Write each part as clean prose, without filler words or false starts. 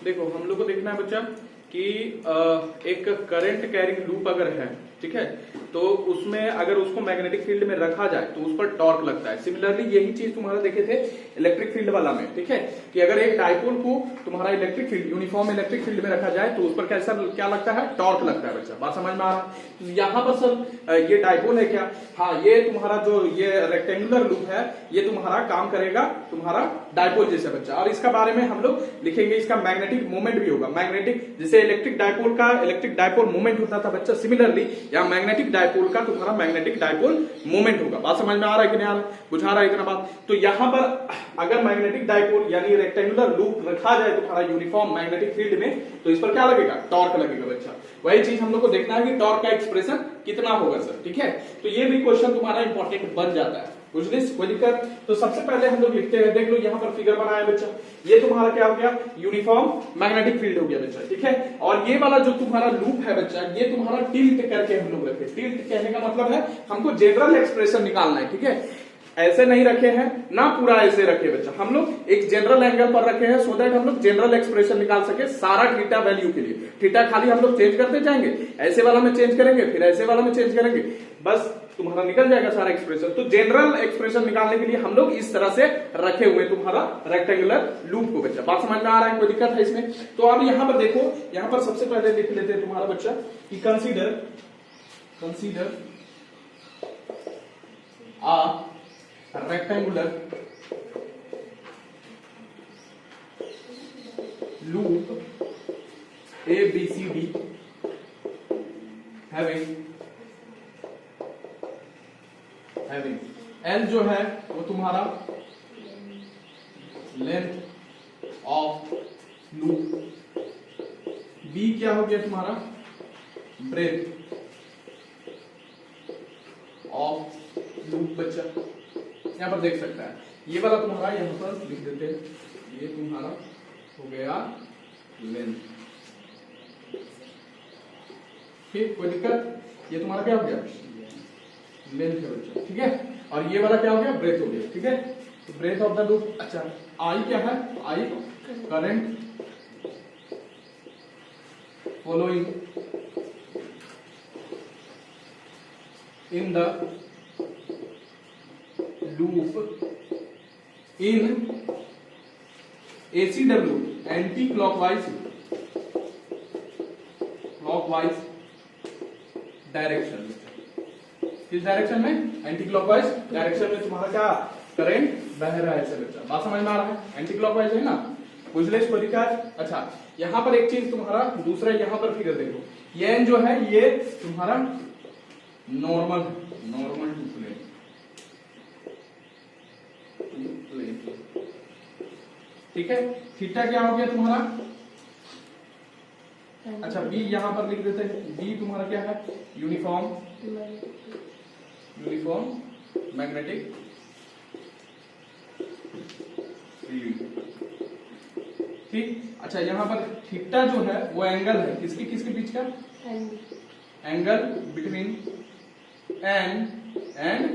देखो हम लोग को देखना है बच्चा कि एक करंट कैरिंग लूप अगर है, ठीक है, तो उसमें अगर उसको मैग्नेटिक फील्ड में रखा जाए तो उस पर टॉर्क लगता है। सिमिलरली यही चीज तुम्हारा देखे थे इलेक्ट्रिक फील्ड वाला में, ठीक है, कि अगर एक डाइपोल को तुम्हारा electric field uniform electric field में रखा जाए तो उस पर कैसा क्या लगता है, टॉर्क लगता है। बच्चा बात समझ में आ रहा है? तो यहाँ पर सर ये डाइपोल है क्या? हाँ, ये तुम्हारा जो ये रेक्टेंगुलर लूप है ये तुम्हारा काम करेगा तुम्हारा डाइपोल जैसे बच्चा। और इसका बारे में हम लोग लिखेंगे, इसका मैग्नेटिक मोमेंट भी होगा। मैग्नेटिक जैसे इलेक्ट्रिक डाइपोल का इलेक्ट्रिक डाइपोल मोमेंट होता था बच्चा, सिमिलरली या मैग्नेटिक डाइपोल का तुम्हारा मैग्नेटिक डाइपोल मोमेंट होगा। बात समझ में आ रहा है कि नहीं आ रहा है? बुझा रहा है इतना बात? तो यहां पर अगर मैग्नेटिक डाइपोल यानी रेक्टेंगुलर लूप रखा जाए तुम्हारा यूनिफॉर्म मैग्नेटिक फील्ड में तो इस पर क्या लगेगा, टॉर्क लगेगा बच्चा। वही चीज हम लोग को देखना है कि टॉर्क का एक्सप्रेशन कितना होगा सर, ठीक है। तो ये भी क्वेश्चन तुम्हारा इंपॉर्टेंट बन जाता है, कोई दिक्कत? तो सबसे पहले हम लोग लिखते हैं, देख लो यहाँ पर फिगर बनाया बच्चा, ये तुम्हारा क्या हो गया, यूनिफॉर्म मैग्नेटिक फील्ड हो गया बच्चा, ठीक है। और ये वाला जो तुम्हारा लूप है बच्चा, ये तुम्हारा टिल्ट करके हम लोग रखे। टिल्ट कहने का मतलब है हमको जनरल एक्सप्रेशन निकालना है, ठीक है। ऐसे नहीं रखे हैं ना, पूरा ऐसे रखे बच्चा, हम लोग एक जनरल एंगल पर रखे हैं सो दैट हम लोग जनरल एक्सप्रेशन निकाल सके सारा थीटा वैल्यू के लिए। थीटा खाली हम लोग चेंज करते जाएंगे, ऐसे वाला में चेंज करेंगे, फिर ऐसे वाला में चेंज करेंगे, बस तुम्हारा निकल जाएगा सारा एक्सप्रेशन। तो जनरल एक्सप्रेशन निकालने के लिए हम लोग इस तरह से रखे हुए तुम्हारा रेक्टेंगुलर लूप को बच्चा। बात समझ में आ रहा है? कोई दिक्कत है इसमें? तो अब यहां पर देखो, यहां पर सबसे पहले लिख लेते हैं तुम्हारा बच्चा कि कंसीडर आ rectangular loop ABCD having L जो है वो तुम्हारा लेंथ ऑफ लूप, B क्या हो गया तुम्हारा, ब्रेथ ऑफ लूप बच्चा। यहां पर देख सकता है ये वाला तुम्हारा, यहां पर लिख देते हैं, ये तुम्हारा हो गया लेंथ, ठीक, कोई दिक्कत? ये तुम्हारा क्या हो गया, लेंथ है बच्चा, ठीक है। और ये वाला क्या हो गया, ब्रेथ हो गया, ठीक है। तो ब्रेथ ऑफ द लूप, अच्छा आई क्या है, I current following in the loop in ACW anti clockwise direction. किस डायरेक्शन में, एंटी क्लॉकवाइज डायरेक्शन में तुम्हारा क्या करंट बह रहा है ऐसे बच्चा। बात समझ में आ रहा है? एंटी क्लॉकवाइज है ना, बुझले इसको दिखा। अच्छा यहां पर एक चीज तुम्हारा दूसरा, यहां पर फिगर देखो, ये जो है ये तुम्हारा नॉर्मल टू प्लेन, ठीक है। थीटा क्या हो गया तुम्हारा, अच्छा बी यहां पर लिख देते हैं, बी तुम्हारा क्या है, यूनिफॉर्म मैग्नेटिक फील्ड, ठीक। अच्छा यहां पर थीटा जो है वो एंगल है किसके बीच का, angle between n and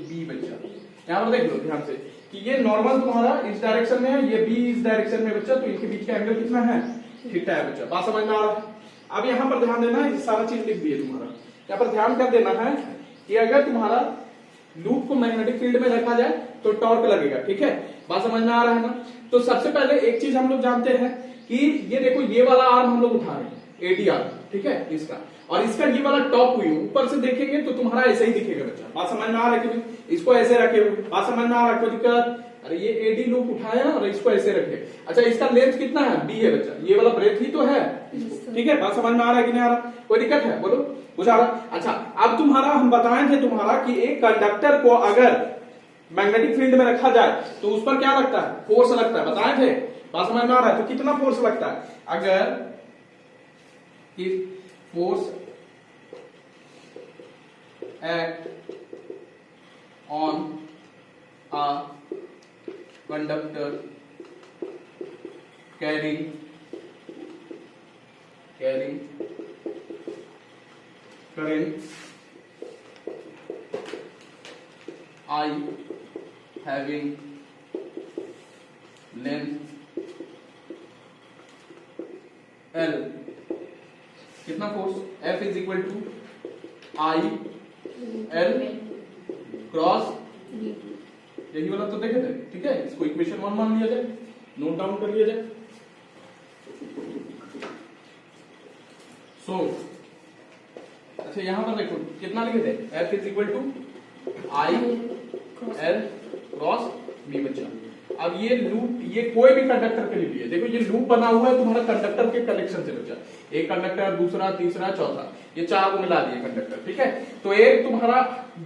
B बच्चा। यहां पर देख लो ध्यान से कि ये नॉर्मल तुम्हारा इस डायरेक्शन में है, ये बी इस डायरेक्शन में बच्चा, तो इनके बीच का एंगल कितना है, थीटा है बच्चा। बात समझ में आ रहा है? अब यहां पर ध्यान देना है, ये सारा चीज लिख दिए तुम्हारा, यहां पर ध्यान कर देना है कि अगर तुम्हारा लूप को मैग्नेटिक फील्ड में रखा जाए तो टॉर्क लगेगा, ठीक है। बात समझ में आ रहा है ना? तो सबसे पहले एक चीज हम लोग जानते हैं कि ये देखो ये वाला आर्म हम लोग उठा रहे हैं, ADR, ठीक है, इसका, और इसका ये वाला टॉप हुई ऊपर से देखेंगे तो तुम्हारा ऐसे ही दिखेगा बच्चा। बात समझ में आ रहा है कि नहीं? इसको ऐसे रखे हुए, बात समझ में आ रहा है? कोई दिक्कत? अरे ये AD लूप उठाया और इसको ऐसे रखे। अच्छा इसका लेंथ कितना है, B है बच्चा, ये वाला ब्रेथ ही तो है, ठीक है। बात समझ में आ रहा है कि नहीं आ रहा? कोई दिक्कत है बोलो, बुझा रहा? अच्छा अब तुम्हारा हम बताए थे तुम्हारा कि एक कंडक्टर को अगर मैग्नेटिक फील्ड में रखा जाए तो उस पर क्या लगता है, फोर्स लगता है, बताए थे। बात समझ में आ रहा है? तो कितना फोर्स लगता है, अगर if force act on a conductor carrying current I having length L, कितना force, F is equal to I L cross, यही वाला तो देखे थे, ठीक है। इसको इक्वेशन 1 मान लिया जाए, नोट डाउन कर लिया जाए। अच्छा यहां पर देखो कितना लिखे थे, F is equal to I L cross B बच्चा। अब ये लूप, ये कोई भी कंडक्टर के लिए है, देखो ये लूप बना हुआ है तुम्हारा कंडक्टर के कलेक्शन से बच्चा, एक कंडक्टर, दूसरा, तीसरा, चौथा, ये 4 को मिला दिए कंडक्टर, ठीक है। तो एक तुम्हारा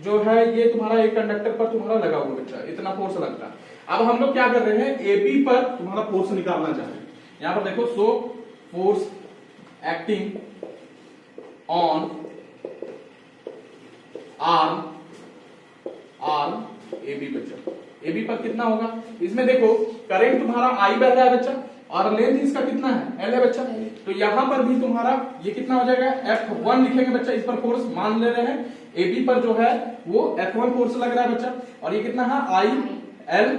जो है, ये तुम्हारा एक कंडक्टर पर तुम्हारा लगा हुआ बच्चा, इतना फोर्स लगता है। अब हम लोग क्या कर रहे हैं, AB पर तुम्हारा फोर्स निकालना चाह रहे हैं। यहां पर देखो, so force acting on arm AB बच्चा, AB पर कितना होगा, इसमें देखो करंट तुम्हारा I बह रहा है बच्चा, और लेंथ इसका कितना है, L है बच्चा। तो यहां पर भी तुम्हारा ये कितना हो जाएगा, F1 लिखेंगे बच्चा, इस पर फोर्स मान ले रहे हैं, AB पर जो है वो F1 फोर्स लग रहा है बच्चा, और ये कितना है, I L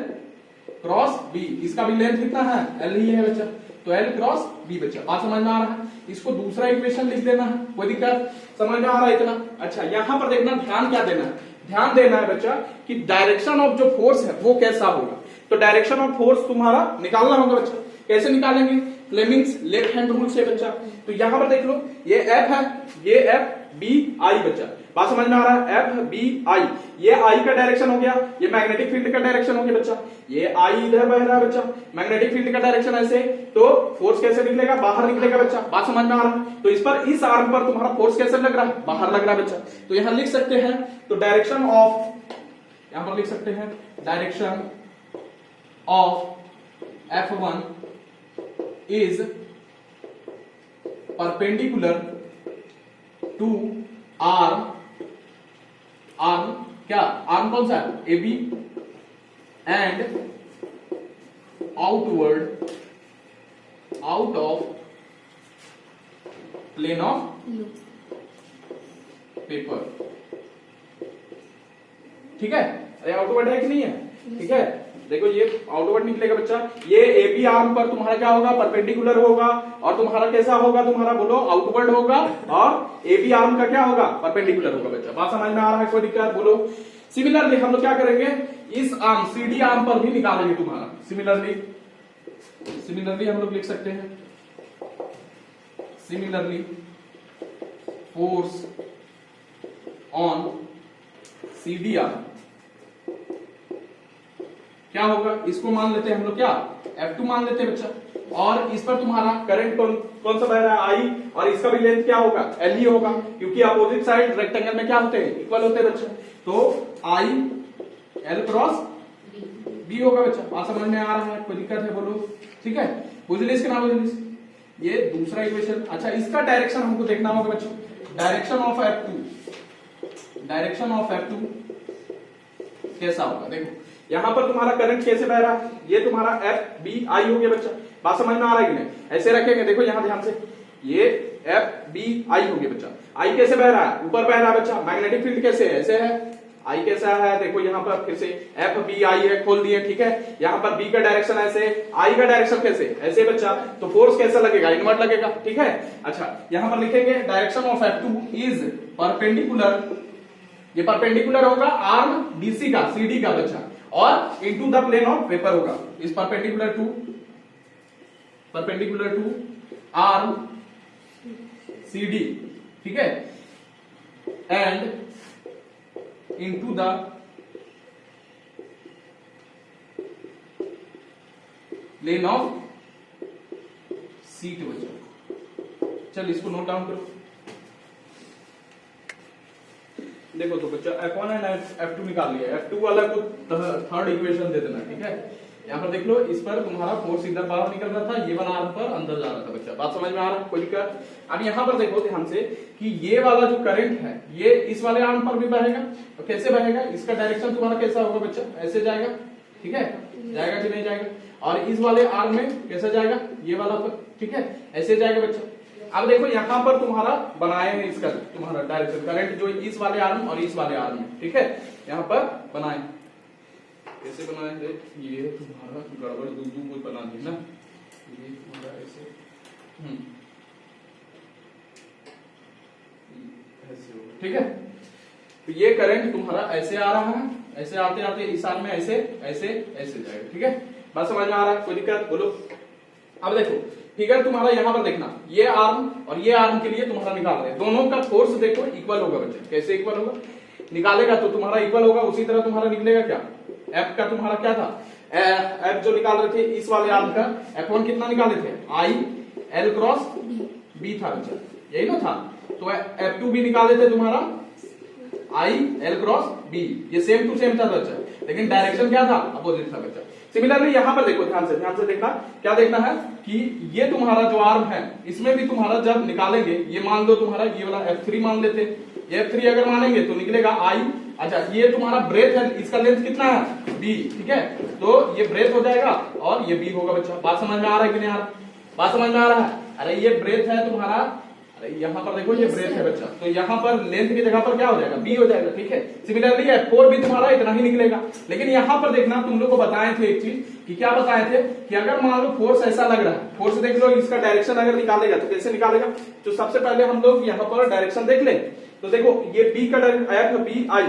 क्रॉस B, इसका भी लेंथ कितना है, L ही है बच्चा, तो L क्रॉस B बच्चा। बात समझ में आ रहा है, इसको दूसरा इक्वेशन लिख देना है, कोई दिक्कत, समझ में आ रहा है इतना। अच्छा यहां पर देखना, ध्यान क्या देना है, ध्यान देना है बच्चा कि डायरेक्शन ऑफ जो फोर्स है वो कैसा होगा। तो डायरेक्शन ऑफ फोर्स तुम्हारा निकालना होगा बच्चा, कैसे निकालेंगे, फ्लेमिंग्स लेफ्ट हैंड रूल से बच्चा। तो यहां पर देख लो, ये F है, ये F B I बच्चा, बात समझ में आ रहा है, F B I, ये I का डायरेक्शन हो गया, ये मैग्नेटिक फील्ड का डायरेक्शन हो गया बच्चा, ये I इधर बह रहा है बच्चा, मैग्नेटिक फील्ड का डायरेक्शन ऐसे, तो फोर्स कैसे निकलेगा, बाहर निकलेगा बच्चा, बात समझ में आ रहा है। तो इस पर, इस आर्म पर तुम्हारा फोर्स कैसे लग रहा है, बाहर लग रहा है बच्चा। तो यहां लिख सकते हैं, तो डायरेक्शन ऑफ, यहां पर लिख सकते हैं direction of F1 is perpendicular to arm, arm क्या, आर्म कौन सा है, AB, and outward, out of plane of paper, ठीक है। अरे आउटवर्ड है कि नहीं है, ठीक है। देखो ये आउटवर्ड निकलेगा बच्चा, ये AB आर्म पर तुम्हारा क्या होगा, परपेंडिकुलर होगा, और तुम्हारा कैसा होगा, तुम्हारा बोलो आउटवर्ड होगा, और AB आर्म का क्या होगा, परपेंडिकुलर होगा बच्चा। बात समझ में आ रहा है, कोई दिक्कत, बोलो। सिमिलरली हम लोग क्या करेंगे, इस आर्म CD आर्म पर भी निकालेंगे तुम्हारा, सिमिलरली, सिमिलरली हम लोग लिख सकते हैं, similarly force on CD arm क्या होगा, इसको मान लेते हैं हम लोग क्या, F2 मान लेते हैं बच्चा, और इस पर तुम्हारा करंट कौन सा बह रहा है, I, और इसका भी लेंथ क्या होगा, L ही होगा, क्योंकि अपोजिट साइड रेक्टेंगल में क्या होते हैं, इक्वल होते हैं बच्चा। तो I L क्रॉस B होगा बच्चा, बात समझ में आ रहा है, कोई दिक्कत है, बोलो, ठीक है। बुझलिस के ना बुझलिस, ये दूसरा इक्वेशन। अच्छा इसका डायरेक्शन हमको देखना होगा बच्चों, direction of F2, direction of F2 कैसा होगा, देखो यहां पर तुम्हारा करंट कैसे बह रहा है, ये तुम्हारा FBI हो गया बच्चा, बात समझ में आ रहा है कि नहीं, ऐसे रखेंगे, देखो यहां ध्यान से, ये FBI हो गया बच्चा। I कैसे बह रहा है, ऊपर बह रहा है बच्चा, मैग्नेटिक फील्ड कैसे है, ऐसे है, I कैसा है, देखो यहां पर फिर से FBI है, खोल दिए, ठीक है। यहां पर B का डायरेक्शन ऐसे, I का डायरेक्शन कैसे, ऐसे बच्चा, तो फोर्स कैसा लगेगा, इनवर्ट लगेगा, ठीक है। अच्छा यहां पर लिखेंगे direction of F2 is perpendicular, ये परपेंडिकुलर होगा आर्म DC का, CD का बच्चा, और into the plane of paper होगा, इस परपेंडिकुलर टू आर्म CD, ठीक है, and into the plane of sheet बच्चा। चल इसको नोट डाउन करो, देखो तो बच्चा F1 एंड F2 निकाल लिया, F2 वाला को थर्ड इक्वेशन दे देना, ठीक है। यहाँ पर देख लो, इस पर तुम्हारा फोर्स इधर बाहर निकल रहा था, ये वाला आर्म पर अंदर जा रहा था बच्चा, बात समझ में आ रहा है, कोई दिक्कत। अब यहाँ पर देखो ध्यान से कि ये वाला जो करंट है ये इस वाले आर्म पर भी बहेगा, तो कैसे बहेगा, इसका डायरेक्शन तुम्हारा कैसा होगा बच्चा, ऐसे जाएगा, ठीक है, जाएगा कि नहीं जाएगा, और इस वाले आर्म में कैसा जाएगा, ये वाला पर, ठीक है, ऐसे जाएगा बच्चा। अब देखो यहाँ पर तुम्हारा बनाए हैं इसका तुम्हारा डायरेक्शन करंट जो इस वाले आर्म और इस वाले आर्म में, ठीक है, यहाँ पर बनाए, कैसे बनाए थे, ये तुम्हारा गड़बड़ दूध कुछ बना दी ना, ये तुम्हारा ऐसे, ठीक है। तो ये करंट तुम्हारा ऐसे आ रहा है, ऐसे आते आते इस आर्म में ऐसे ऐसे ऐसे जाएगा, ठीक है। बात समझ में आ रहा है, कोई दिक्कत बोलो। अब देखो फिगर तुम्हारा यहाँ पर देखना, ये आर्म और ये आर्म के लिए तुम्हारा निकाल रहे हैं, दोनों का फोर्स देखो इक्वल होगा बच्चा। कैसे इक्वल होगा? निकालेगा तो तुम्हारा इक्वल होगा, उसी तरह तुम्हारा निकलेगा क्या, एफ का तुम्हारा क्या था, एफ जो निकाल रहे थे इस वाले आर्म का F1 कितना निकाले थे, आई एल क्रॉस बी था बच्चा, यही ना था। तो F2 भी निकाले थे तुम्हारा आई एल क्रॉस बी, ये सेम टू सेम था बच्चा, लेकिन डायरेक्शन क्या था, अपोजिट था बच्चा। सिमिलरली यहां पर देखो, ध्यान से देखना, क्या देखना है कि ये तुम्हारा जो आर्म है इसमें भी तुम्हारा जब निकालेंगे, ये मान लो तुम्हारा ये वाला F3 मान लेते, ये F3 अगर मानेंगे तो निकलेगा आई, अच्छा ये तुम्हारा ब्रेथ है, इसका लेंथ कितना है बी, ठीक है, तो ये ब्रेथ हो जाएगा और ये बी होगा बच्चा। बात समझ में आ रहा है कि नहीं आ रहा? बात समझ में आ रहा है? अरे ये ब्रेथ है तुम्हारा, अरे यहाँ पर देखो ये ब्रेथ है बच्चा, तो यहाँ पर लेंथ की जगह पर क्या हो जाएगा, बी हो जाएगा, ठीक है। सिमिलरली F4 भी तुम्हारा इतना ही निकलेगा, लेकिन यहाँ पर देखना तुम लोग को बताए थे एक चीज कि क्या बताए थे कि अगर मान लो फोर्स ऐसा लग रहा है, फोर्स देख लो, इसका डायरेक्शन अगर निकालेगा तो कैसे निकालेगा, तो सबसे पहले हम लोग यहाँ पर डायरेक्शन देख लें। तो देखो ये बी का डायरेक्शन बी आई,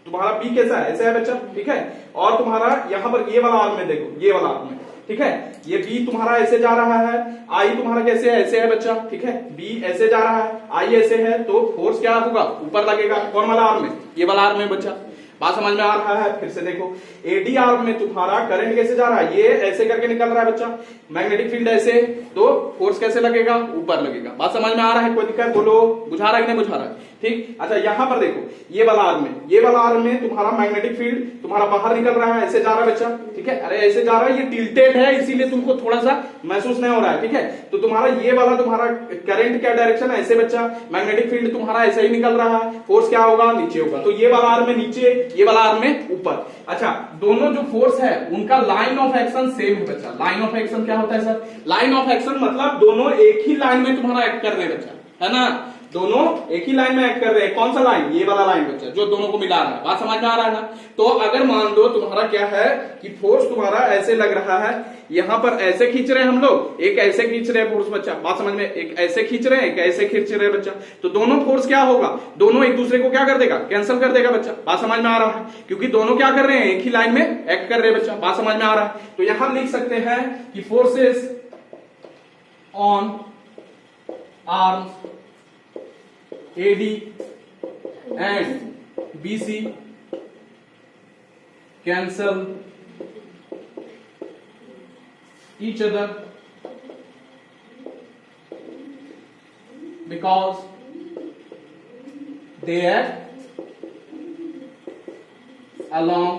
तुम्हारा बी कैसा है, ऐसा है बच्चा, ठीक है। और तुम्हारा यहाँ पर ये वाला आर्म में देखो, ये वाला आर्म में, ठीक है, ये बी तुम्हारा ऐसे जा रहा है, आई तुम्हारा कैसे है, ऐसे है बच्चा, ठीक है, बी ऐसे जा रहा है, आई ऐसे है, तो फोर्स क्या होगा, ऊपर लगेगा, कौन वाला आर्म में, ये वाला आर्म में बच्चा। बात समझ में आ रहा है? फिर से देखो एडी आर्म में तुम्हारा करंट कैसे जा रहा है, ये ऐसे करके निकल रहा है बच्चा, मैग्नेटिक फील्ड ऐसे, तो फोर्स कैसे लगेगा, ऊपर लगेगा। बात समझ में आ रहा है, कोई दिक्कत बोलो, बुझा रहा है कि नहीं बुझा रहा है, ठीक। अच्छा यहाँ पर देखो ये वाला आर्म में, ये वाला आर्म में तुम्हारा मैग्नेटिक फील्ड तुम्हारा बाहर निकल रहा है, ऐसे जा रहा है बच्चा, ठीक है, अरे ऐसे जा रहा है, ये टिल्टेड है इसीलिए तुमको थोड़ा सा महसूस नहीं हो रहा है, ठीक है। तो तुम्हारा ये वाला तुम्हारा करंट क्या डायरेक्शन है, ऐसे बच्चा, मैग्नेटिक फील्ड तुम्हारा ऐसे ही निकल रहा है, फोर्स क्या होगा, नीचे होगा, तो ये वाला आर्म में नीचे, ये वाला आर्म में ऊपर। अच्छा दोनों जो फोर्स है उनका लाइन ऑफ एक्शन सेम है बच्चा। लाइन ऑफ एक्शन क्या होता है सर, लाइन ऑफ एक्शन मतलब दोनों एक ही लाइन में तुम्हारा एक्ट कर रहे हैं बच्चा, है ना, दोनों एक ही लाइन में एक्ट कर रहे हैं। कौन सा लाइन, ये वाला लाइन बच्चा, जो दोनों को मिला रहा है। बात समझ में आ रहा है ना? तो अगर मान लो तुम्हारा क्या है कि फोर्स तुम्हारा ऐसे लग रहा है, यहां पर ऐसे खींच रहे हैं हम लोग, एक ऐसे खींच रहे हैं फोर्स बच्चा, बात समझ में, एक ऐसे खींच रहे हैं, एक ऐसे खींच रहे हैं बच्चा, तो दोनों फोर्स क्या होगा, दोनों एक दूसरे को क्या कर देगा, कैंसिल कर देगा बच्चा। बात समझ में आ रहा है? क्योंकि दोनों क्या कर रहे हैं, एक ही लाइन में एक्ट कर रहे हैं बच्चा। बात समझ में आ रहा है? तो यहां लिख सकते हैं कि forces on arms AD and BC cancel each other because they act along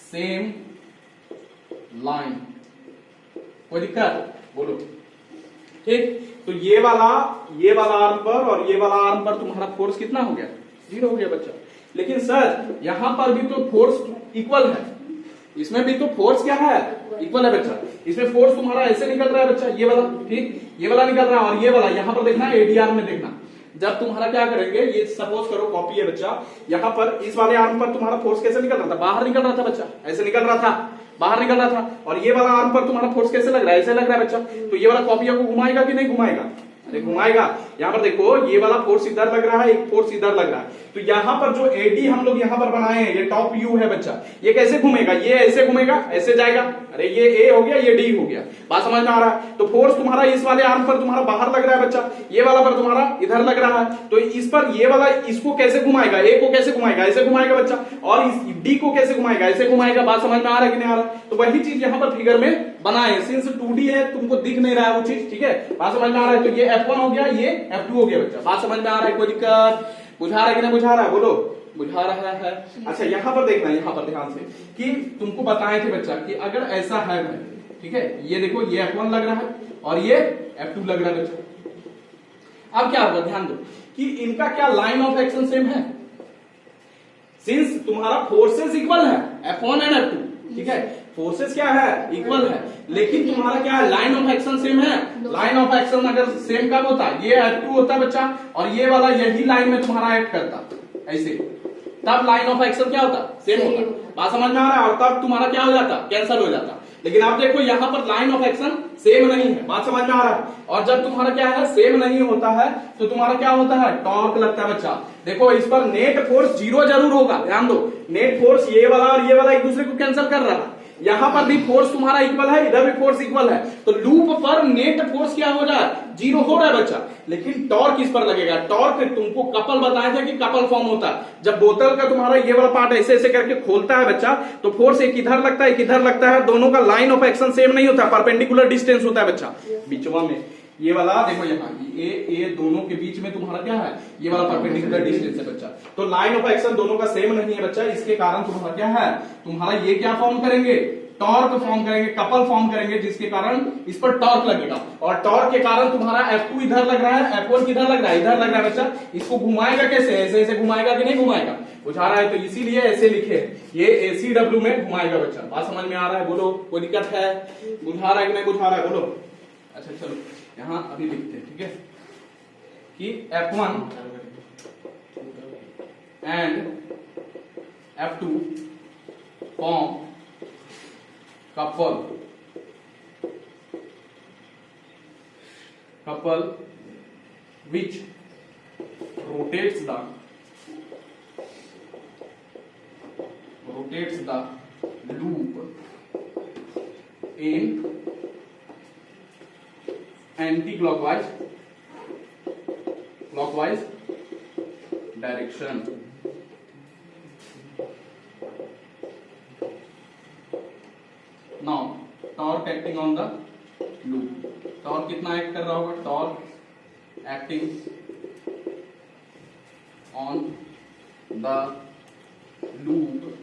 same line। कोई दिक्कत बोलो, ठीक। तो ये वाला आर्म पर और ये वाला आर्म पर तुम्हारा फोर्स कितना हो गया, 0 हो गया बच्चा। लेकिन सर यहां पर भी तो फोर्स इक्वल है, इसमें भी तो फोर्स क्या है, इक्वल है बच्चा। इसमें फोर्स तुम्हारा ऐसे निकल रहा है बच्चा, ये वाला, ठीक, ये वाला निकल रहा है, और ये वाला यहां पर देखना एडीआर में देखना, जब तुम्हारा क्या करेंगे, ये सपोज करो कॉपी है बच्चा, यहां पर इस वाले आर्म पर तुम्हारा फोर्स कैसे निकल रहा था, बाहर निकल रहा था बच्चा, ऐसे निकल रहा था, बाहर निकल रहा था, और ये वाला आर्म पर तुम्हारा फोर्स कैसे लग रहा है, ऐसे लग रहा है बच्चा। तो ये वाला कॉपी को घुमाएगा कि नहीं घुमाएगा, अरे घुमाएगा। यहाँ पर देखो ये वाला फोर्स इधर लग रहा है, एक फोर्स इधर लग रहा है, तो यहाँ पर जो एडी हम लोग यहाँ पर बनाए हैं, ये टॉप व्यू है बच्चा, ये कैसे घूमेगा, ये ऐसे घूमेगा, ऐसे जाएगा, अरे ये ए हो गया, ये डी हो गया। बात समझ में आ रहा है? तो फोर्स तुम्हारा इस वाले आर्म पर तुम्हारा बाहर लग रहा है बच्चा, ये वाला पर तुम्हारा इधर लग रहा है, तो इस पर ये वाला इसको कैसे घुमाएगा, ए को कैसे घुमाएगा, ऐसे घुमाएगा बच्चा, और इस डी को कैसे घुमाएगा, ऐसे घुमाएगा। बात समझ में आ रहा है कि नहीं आ रहा? तो वही चीज यहाँ पर फिगर में बनाए, सिंस 2D है तुमको दिख नहीं रहा है वो चीज, ठीक है। बात समझ में आ रहा है? तो ये F1 हो गया, ये F2 हो गया बच्चा। बात समझ में आ रहा है? कोई दिक्कत, बुझा रहा है कि नहीं बुझा रहा है, बोलो, बुझा रहा है। अच्छा यहाँ पर देखना, यहाँ पर ध्यान से, कि तुमको बताए थे बच्चा कि अगर ऐसा है, ठीक है, ये देखो ये F1 लग रहा है और ये F2 लग रहा है बच्चा। अब क्या होगा, ध्यान दो कि इनका क्या लाइन ऑफ एक्शन सेम है, सिंस तुम्हारा फोर्सेस इक्वल है F1 एंड F2, ठीक है, फोर्सेस क्या है, इक्वल है, लेकिन तुम्हारा क्या है, लाइन ऑफ एक्शन सेम है। लाइन ऑफ एक्शन अगर सेम कब होता है, ये F2 होता है बच्चा, और ये वाला यही लाइन में तुम्हारा एक्ट करता, ऐसे, तब लाइन ऑफ एक्शन क्या होता, सेम होता। बात समझ में आ रहा है, और तब तुम्हारा क्या हो जाता, कैंसिल हो जाता। लेकिन आप देखो यहाँ पर लाइन ऑफ एक्शन सेम नहीं है, बात समझ में आ रहा है। और जब तुम्हारा क्या है, सेम नहीं होता है, तो तुम्हारा क्या होता है, टॉर्क लगता है बच्चा। देखो इस पर नेट फोर्स 0 जरूर होगा, ध्यान दो, नेट फोर्स ये वाला और ये वाला एक दूसरे को कैंसिल कर रहा है। यहां पर भी फोर्स तुम्हारा इक्वल है, इधर भी फोर्स इक्वल है, तो लूप पर नेट फोर्स क्या हो रहा है, 0 हो रहा है बच्चा। लेकिन टॉर्क इस पर लगेगा। टॉर्क तुमको कपल बताया था कि कपल फॉर्म होता है। जब बोतल का तुम्हारा ये वाला पार्ट ऐसे ऐसे करके खोलता है बच्चा, तो फोर्स एक इधर लगता है, एक इधर लगता है, दोनों का लाइन ऑफ एक्शन सेम नहीं होता, परपेंडिकुलर डिस्टेंस होता है बच्चा। बीचवा में ये वाला देखो, यहाँ ये दोनों के बीच में तुम्हारा क्या है, ये वाला परपेंडिकुलर डिस्टेंस है बच्चा। तो लाइन ऑफ एक्शन दोनों का सेम नहीं है बच्चा, इसके कारण तुम्हारा क्या है, तुम्हारा ये क्या फॉर्म करेंगे, टॉर्क फॉर्म करेंगे, कपल फॉर्म करेंगे, जिसके कारण इस पर टॉर्क लगेगा। और टॉर्क के कारण तुम्हारा F2 इधर लग रहा है, F1 किधर लग रहा है, इधर लग रहा है बच्चा। इसको घुमाएगा कैसे, ऐसे ऐसे घुमाएगा कि नहीं घुमाएगा, बुझा रहा है, तो इसीलिए ऐसे लिखे, ये ACW में घुमाएगा बच्चा। बात समझ में आ रहा है, बोलो कोई दिक्कत है, बुझा रहा है कि नहीं बुझा रहा है, बोलो। अच्छा चलो यहां अभी लिखते हैं, ठीक है, कि F1 and F2 form couple which rotates the loop in anti-clockwise direction. Now torque acting on the loop, torque कितना एक्ट कर रहा होगा, torque acting on the loop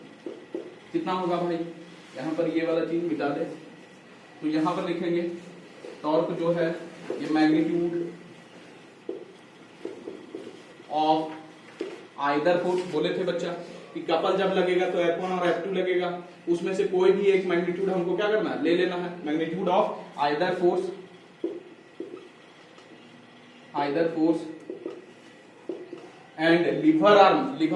कितना होगा भाई, यहां पर ये वाला चीज मिटा दे, तो यहां पर लिखेंगे टॉर्क जो है ये मैग्नीट्यूड ऑफ आइदर फोर्स, बोले थे बच्चा कि कपल जब लगेगा तो F1 और F2 लगेगा, उसमें से कोई भी एक मैग्नीट्यूड हमको क्या करना है, ले लेना है, magnitude of either force and lever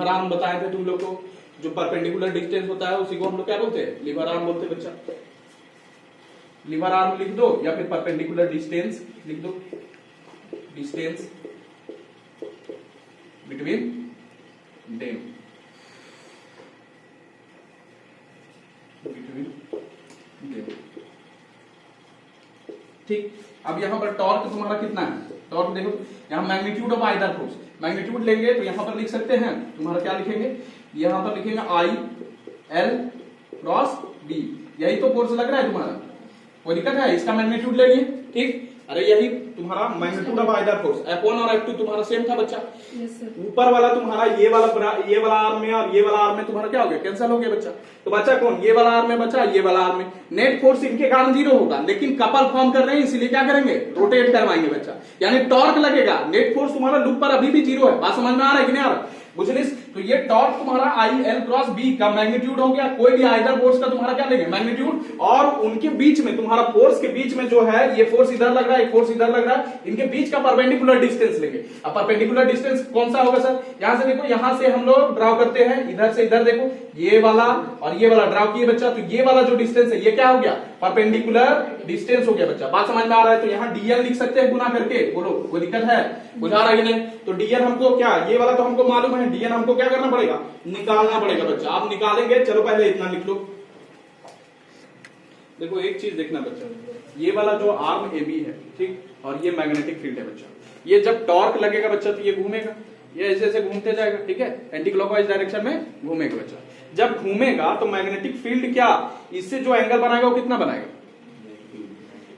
arm बताए थे तुम लोग को, जो परपेंडिकुलर डिस्टेंस होता है उसी को हम लोग क्या बोलते हैं, लीवर आर्म बोलते हैं बच्चा। लीवर आर्म लिख दो या फिर परपेंडिकुलर डिस्टेंस लिख दो, डिस्टेंस बिटवीन देम, ठीक। अब यहां पर टॉर्क तुम्हारा कितना है, टॉर्क देखो यहां magnitude of either force, magnitude लेंगे तो यहां पर लिख सकते हैं, तुम्हारा क्या लिखेंगे, यहां पर लिखेंगे I L क्रॉस B, यही तो फोर्स लग रहा है तुम्हारा, कोई दिक्कत है, इसका मैग्नीट्यूड ले लिए, ठीक। अरे यही तुम्हारा magnitude of either force, F1 और F2 तुम्हारा सेम था बच्चा। ऊपर वाला तुम्हारा ये वाला आर्म में और ये वाला आर्म में तुम्हारा क्या हो गया, कैंसिल हो गया बच्चा। तो बच्चा कौन, ये वाला आर्म में बच्चा, ये वाला आर्म में, नेट फोर्स इनके कारण 0 होगा, लेकिन कपल फॉर्म कर रहे हैं इसलिए क्या करेंगे, रोटेट करवाएंगे बच्चा, यानी टॉर्क लगेगा। नेट फोर्स तुम्हारा लूप पर अभी भी 0 है, बात समझ में आ रहा है कि नहीं आ रहा, बुझलिस। तो ये टॉर्क तुम्हारा I L क्रॉस B का मैग्नीट्यूड हो गया, कोई भी आइदर फोर्स का तुम्हारा क्या लेंगे, मैग्नीट्यूड, और उनके बीच में तुम्हारा फोर्स के बीच में जो है, ये फोर्स इधर लग रहा है, फोर्स इधर लग रहा है, इनके बीच का परपेंडिकुलर डिस्टेंस लेंगे। अब परपेंडिकुलर डिस्टेंस कौन सा होगा सर, यहां से देखो, यहां से हम लोग ड्रॉ करते हैं, इधर से इधर देखो, ये वाला और ये वाला ड्रॉ किए बच्चा, तो ये वाला जो डिस्टेंस है ये क्या हो गया, परपेंडिकुलर डिस्टेंस हो गया बच्चा। बात समझ में आ रहा है, तो यहाँ DL लिख सकते हैं गुना करके, बोलो कोई दिक्कत है, बुझा रहा है कि नहीं। तो DL हमको क्या, ये वाला तो हमको मालूम है, DL हमको क्या करना पड़ेगा, निकालना पड़ेगा बच्चा। आप निकालेंगे, चलो पहले इतना लिख लो। देखो एक चीज देखना बच्चा, ये वाला जो आर्म AB है, ठीक, और ये मैग्नेटिक फील्ड है बच्चा, ये जब टॉर्क लगेगा बच्चा तो ये घूमेगा, ये ऐसे ऐसे घूमते जाएगा, ठीक है, एंटी क्लॉकवाइज डायरेक्शन में घूमेगा बच्चा। जब घूमेगा तो मैग्नेटिक फील्ड क्या, इससे जो एंगल बनाएगा वो कितना बनाएगा,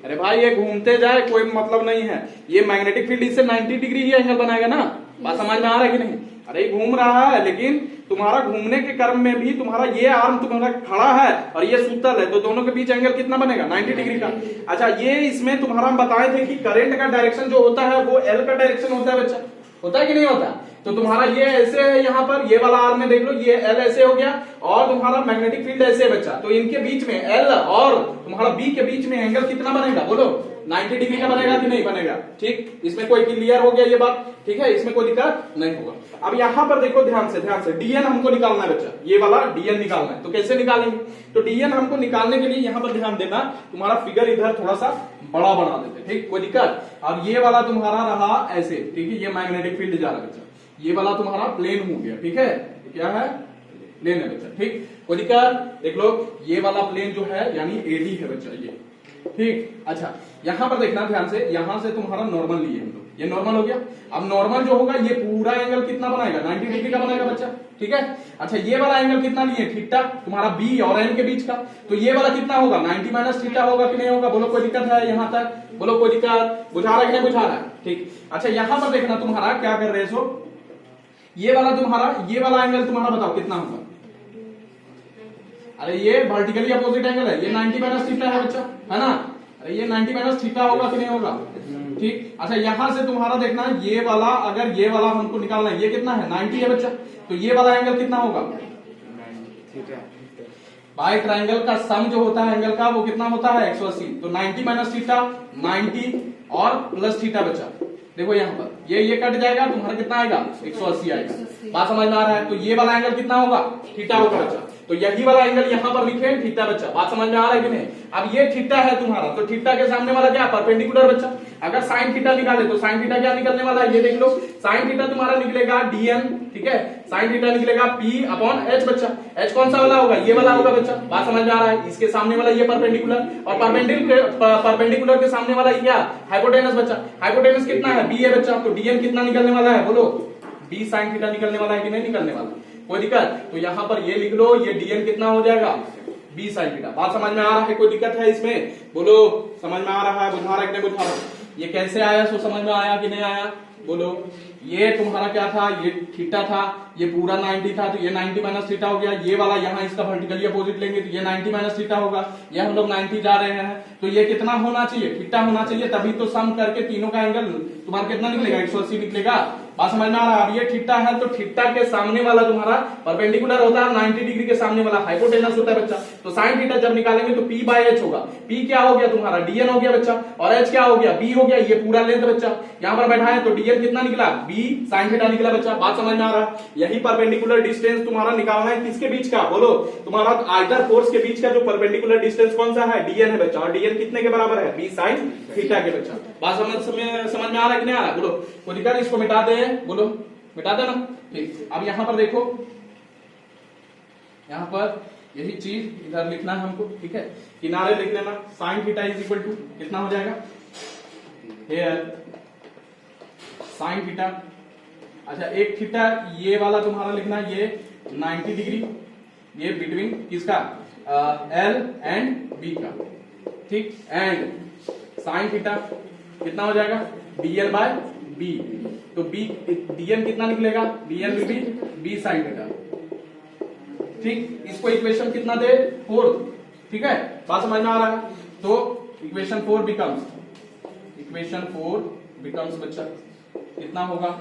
अरे भाई ये घूमते जाए कोई मतलब नहीं है, ये मैग्नेटिक फील्ड इससे 90 डिग्री ही एंगल बनाएगा ना, बात समझ में आ रहा है कि नहीं। अरे घूम रहा है, लेकिन तुम्हारा घूमने के क्रम में भी तुम्हारा ये आर्म तुम्हारा खड़ा है और ये सुतल है, तो दोनों के बीच एंगल कितना बनेगा, 90 डिग्री का। अच्छा, ये इसमें तुम्हारा हम बताए थे कि करंट का डायरेक्शन जो होता है वो L का डायरेक्शन होता है बच्चा, होता है कि नहीं होता। तो तुम्हारा ये ऐसे है, यहाँ पर ये वाला आर्म में देख लो, ये L ऐसे हो गया और तुम्हारा मैग्नेटिक फील्ड ऐसे है बच्चा, तो इनके बीच में L और तुम्हारा B के बीच में एंगल कितना बनेगा, बोलो 90 डिग्री का बनेगा कि नहीं बनेगा। ठीक, इसमें कोई क्लियर हो गया ये बात, ठीक है, इसमें कोई दिक्कत नहीं होगा। अब यहां पर देखो ध्यान से डीएन हमको निकालना है बच्चा, ये वाला डीएन निकालना है। तो कैसे निकालेंगे, तो डीएन हमको निकालने के लिए यहां पर ध्यान देना, तुम्हारा फिगर इधर थोड़ा सा बड़ा बना देते, ठीक, कोई दिक्कत। अब ये वाला तुम्हारा रहा ऐसे, ठीक है, ये मैग्नेटिक फील्ड जा रहा है बच्चा, ये वाला तुम्हारा प्लेन हो गया, ठीक है, क्या है, प्लेन है बच्चा, ठीक, कोई दिक्कत। देख लो ये वाला प्लेन जो है यानी एडी है बच्चा ये, ठीक। अच्छा यहां पर देखना ध्यान से, यहां से तुम्हारा नॉर्मल लिए हम लोग, ये नॉर्मल हो गया। अब नॉर्मल जो होगा ये पूरा एंगल कितना बनाएगा, 90 डिग्री का बनाएगा बच्चा, ठीक है। अच्छा ये वाला एंगल कितना लिए, थीटा, तुम्हारा बी और एन के बीच का, तो ये वाला कितना होगा, 90 माइनस थीटा होगा कि नहीं होगा, बोलो कोई दिक्कत है यहां तक, बोलो कोई दिक्कत, बुझा रहा है कि नहीं बुझा रहा है, ठीक। अच्छा यहां पर देखना तुम्हारा क्या कर रहे हो, ये वाला तुम्हारा, ये वाला एंगल तुम्हारा बताओ कितना होगा, अरे ये वर्टिकली अपोजिट एंगल है, ये 90 माइनस थीटा है बच्चा, है ना, अरे ये 90 माइनस थीटा होगा कि नहीं होगा, ठीक। अच्छा यहां से तुम्हारा देखना ये वाला, अगर ये वाला हमको निकालना है, ये कितना है 90 है बच्चा, तो ये वाला एंगल कितना होगा, बाई ट्राइंगल का सम जो होता है एंगल का वो कितना होता है 180, तो 90 माइनस थीटा 90 और प्लस थीटा बचा, देखो यहाँ पर ये कट जाएगा, तुम्हारा कितना आएगा 180 आएगा, बात समझ में आ रहा है। तो ये वाला एंगल कितना होगा, थीटा होगा बच्चा, तो यही वाला एंगल यहाँ पर लिखे थीटा बच्चा, बात समझ में आ रहा है कि नहीं। अब ये थीटा है तुम्हारा, तो थीटा के सामने वाला क्या, परपेंडिकुलर बच्चा। अगर साइन थीटा निकाले तो साइन थीटा क्या निकलने वाला है, ये देख लो, साइन थीटा तुम्हारा निकलेगा डीएन, ठीक है, साइन थीटा निकलेगा पी अपॉन एच बच्चा, एच कौन सा वाला होगा, ये वाला होगा बच्चा, बात समझ में आ रहा है। इसके सामने वाला ये परपेंडिकुलर, और परपेंडिकुलर के सामने वाला ये क्या, हाइपोटेनस बच्चा, हाइपोटेनस कितना है, बी है बच्चा, तो डीएन कितना निकलने वाला है, बोलो बी साइन थीटा निकलने वाला है कि नहीं निकलने वाला, कोई दिक्कत। तो यहां पर ये लिख लो, ये डीएन कितना हो जाएगा, बी साइन थीटा, बात समझ में आ रहा है, कोई दिक्कत है इसमें, बोलो समझ में आ रहा है, बुझा रहा है कि नहीं बुझा रहा है, ये कैसे आया, सो समझ में आया कि नहीं आया, बोलो। ये तुम्हारा क्या था, ये थीटा था, ये पूरा 90 था, तो ये 90 माइनस थीटा हो गया, ये वाला यहाँ इसका वर्टिकली अपोजिट लेंगे तो ये 90 माइनस थीटा होगा, ये हम लोग 90 जा रहे हैं, तो ये कितना होना चाहिए, थीटा होना चाहिए, तभी तो सम करके तीनों का एंगल तुम्हारा कितना निकलेगा, 180 निकलेगा, बात समझ में आ रहा है। अब ये थीटा है, तो थीटा के सामने वाला तुम्हारा परपेंडिकुलर होता है, 90 डिग्री के सामने वाला हाइपोटेनस होता है बच्चा, तो साइन थीटा जब निकालेंगे तो पी बाय एच होगा, पी क्या हो गया तुम्हारा डीएन हो गया बच्चा, और एच क्या हो गया, बी हो गया, ये पूरा लेंथ बच्चा यहाँ पर बैठा है, तो डीएन कितना निकला, बी साइन थीटा निकला बच्चा, बात समझ में आ रहा है। यही परपेंडिकुलर डिस्टेंस तुम्हारा निकालना है किसके बीच का, बोलो तुम्हारा आइदर फोर्स के बीच का जो परपेंडिकुलर डिस्टेंस कौन सा है, डीएन है बच्चा, और डीएन कितने के बराबर है, बी साइन थीटा के बच्चा, बात समझ में आ रहा है कि नहीं आ रहा, बोलो कोई दिक्कत, इसको मिटा दे, बोलो मिटा देना, ठीक। अब यहां पर देखो, यहां पर यही चीज इधर लिखना है हमको, ठीक है, किनारे लिख लेना, sine theta is equal to कितना हो जाएगा, साइन थीटा, अच्छा एक थीटा ये वाला तुम्हारा लिखना, ये 90 डिग्री, ये बिटवीन किसका, एल एंड बी का, ठीक, एंड साइन थीटा कितना हो जाएगा, डीएल बाय बी, तो बी डीएन कितना निकलेगा, dn B B sine theta, ठीक। इसको इक्वेशन कितना दे, 4, ठीक है, बात समझ में आ रहा है। तो इक्वेशन 4 बिकम्स बच्चा कितना होगा,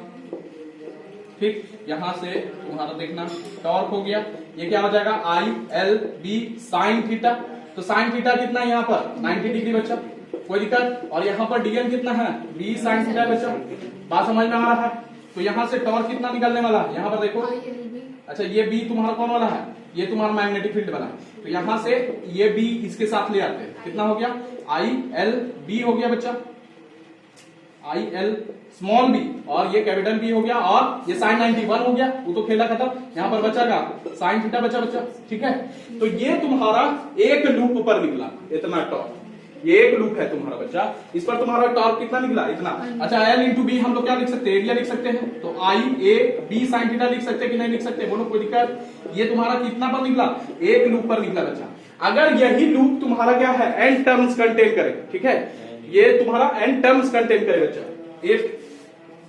ठीक, यहां से तुम्हारा देखना टॉर्क हो गया, ये क्या हो जाएगा, I L B sine theta, तो साइन थीटा कितना है यहाँ पर 90 डिग्री बच्चा, कोई दिक्कत, और यहाँ पर डीएन कितना है, बी साइन थीटा बच्चा, बात समझ में आ रहा है। तो यहाँ से टॉर्क कितना निकलने वाला है, यहाँ पर देखो, अच्छा ये बी तुम्हारा कौन वाला है, ये तुम्हारा मैग्नेटिक फील्ड वाला है, तो यहां से ये बी इसके साथ ले आते हैं, कितना हो गया, आई एल बी हो गया बच्चा, आई एल स्मॉल बी, और ये कैपिटल बी हो गया, और ये साइन 91 हो गया, वो तो खेला खत्म, यहाँ पर बचागा साइन थीटा बचा बच्चा, ठीक है। तो ये तुम्हारा एक लूप पर निकला इतना टॉर्क, ये एक लूप है तुम्हारा बच्चा, इस पर तुम्हारा टॉर्क कितना निकला, इतना। अच्छा एल इंटू बी हम लोग क्या लिख सकते हैं, एरिया लिख सकते हैं, तो आई ए बी साइन थीटा लिख सकते हैं कि नहीं लिख सकते, बोलो कोई दिक्कत। ये तुम्हारा कितना पर निकला, एक लूप पर निकला बच्चा। अगर यही लूप तुम्हारा क्या है, एन टर्म्स कंटेन करे, ठीक है, ये तुम्हारा एन टर्म्स कंटेन करे बच्चा, if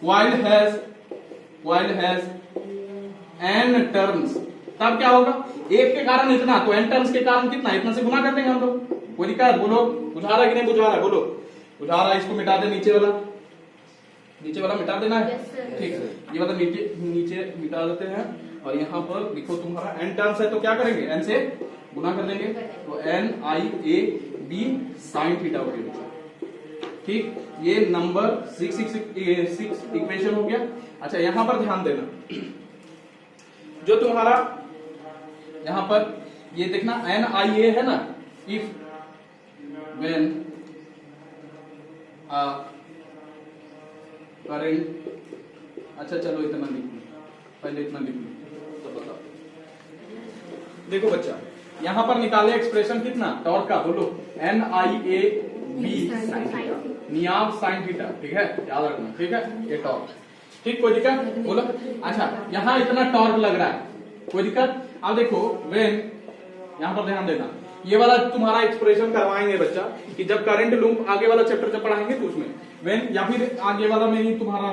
while has n terms, तब क्या होगा, एक के कारण इतना, तो n टर्म्स के कारण कितना, इतना से गुना कर देंगे हम लोग, कोई दिक्कत, बोलो बुझा रहा है कि नहीं बुझा रहा है, बोलो बुझा रहा है, इसको मिटा दे, नीचे वाला मिटा देना है, ठीक है, ये वाला नीचे मिटा देते हैं, और यहाँ पर देखो तुम्हारा n टर्म्स है, तो क्या करेंगे, n से गुना कर देंगे, तो n I A B sine theta हो गया, ठीक, ये नंबर 6 इक्वेशन हो गया। अच्छा यहां पर ध्यान देना, जो तुम्हारा यहां पर ये देखना NIA है ना, इफ व्हेन करेंट, अच्छा चलो इतना लिख लो, पहले इतना लिख लो तो बताओ। देखो बच्चा यहां पर निकाले एक्सप्रेशन कितना टॉर्क का, बोलो NIA B नियाव साइन थीटा, ठीक है याद रखना, ठीक है ये टॉर्क, ठीक कोई दिक्कत बोलो। अच्छा यहां इतना टॉर्क लग रहा है, कोई दिक्कत। अब देखो व्हेन, यहां पर ध्यान देना, ये वाला तुम्हारा एक्सप्रेशन करवाएंगे बच्चा कि जब करंट लूप आगे वाला चैप्टर जब पढ़ाएंगे तो उसमें व्हेन, या फिर आगे वाला में ही तुम्हारा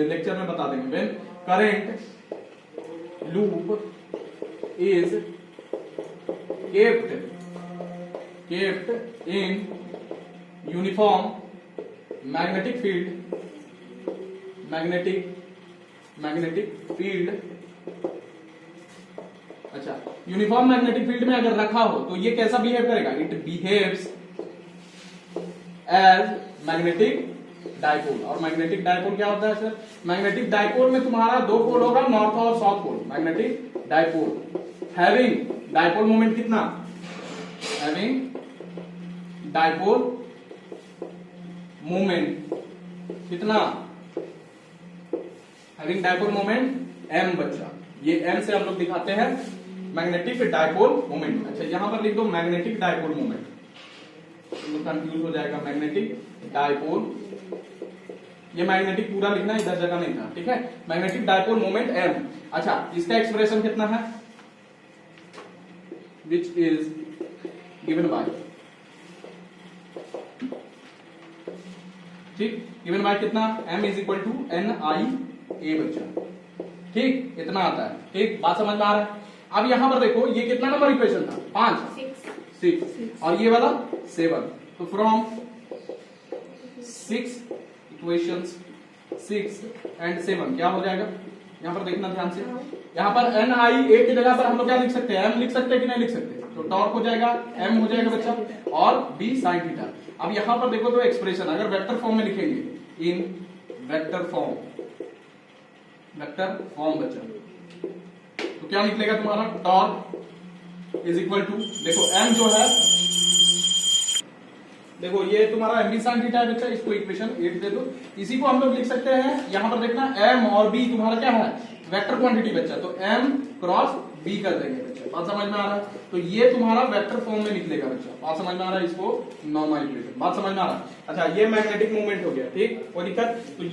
लेक्चर में बता देंगे, when current loop is kept in uniform magnetic field, अच्छा यूनिफॉर्म मैग्नेटिक फील्ड में अगर रखा हो तो ये कैसा बिहेव करेगा, it behaves as magnetic dipole. और मैग्नेटिक डाइपोल क्या होता है सर, मैग्नेटिक डाइपोल में तुम्हारा दो पोल होगा, नॉर्थ और south pole, magnetic dipole having dipole moment कितना, हैविंग डाइपोल मोमेंट कितना, हैविंग डाइपोल मोमेंट m बच्चा, ये m से हम लोग दिखाते हैं मैग्नेटिक डाइपोल मोमेंट। अच्छा यहां पर लिख दो मैग्नेटिक डाइपोल मोमेंट, तो कंफ्यूज हो जाएगा, मैग्नेटिक डाइपोल, ये मैग्नेटिक पूरा लिखना इधर जगह नहीं था, ठीक है, मैग्नेटिक डाइपोल मोमेंट m। अच्छा इसका एक्सप्रेशन कितना है, which is given by, ठीक, given by कितना, m is equal to NIA बच्चा, ठीक इतना आता है, ठीक बात समझ में आ रहा है। अब यहां पर देखो ये कितना नंबर इक्वेशन था, 6 और ये वाला 7, तो फ्रॉम 6 इक्वेशंस 6 एंड 7 क्या हो जाएगा, यहां पर देखना ध्यान से, यहां पर NIA की जगह पर हम लोग क्या लिख सकते हैं, m लिख सकते हैं कि नहीं लिख सकते, तो टॉर्क हो जाएगा m हो जाएगा बच्चा, और b sin थीटा। अब यहां पर देखो तो एक्सप्रेशन अगर वेक्टर फॉर्म में लिखेंगे, इन वेक्टर फॉर्म बच्चा, तो क्या निकलेगा तुम्हारा, टॉर्क इज इक्वल टू, देखो m जो है, देखो ये तुम्हारा m b sin थीटा है बच्चा, इसको इक्वेशन 8 दे दो। इसी को हम लोग लिख सकते हैं, यहां पर देखना m और b तुम्हारा क्या है, वेक्टर क्वांटिटी बच्चा, तो m क्रॉस b कर देंगे बच्चा, बात समझ में आ रहा है, तो ये तुम्हारा वेक्टर फॉर्म में निकलेगा बच्चा, बात समझ में आ रहा है, इसको नॉर्मल इक्वेशन, बात समझ में आ रहा है। अच्छा ये मैग्नेटिक मूवमेंट हो गया, ठीक कोई दिक्कत, तो ये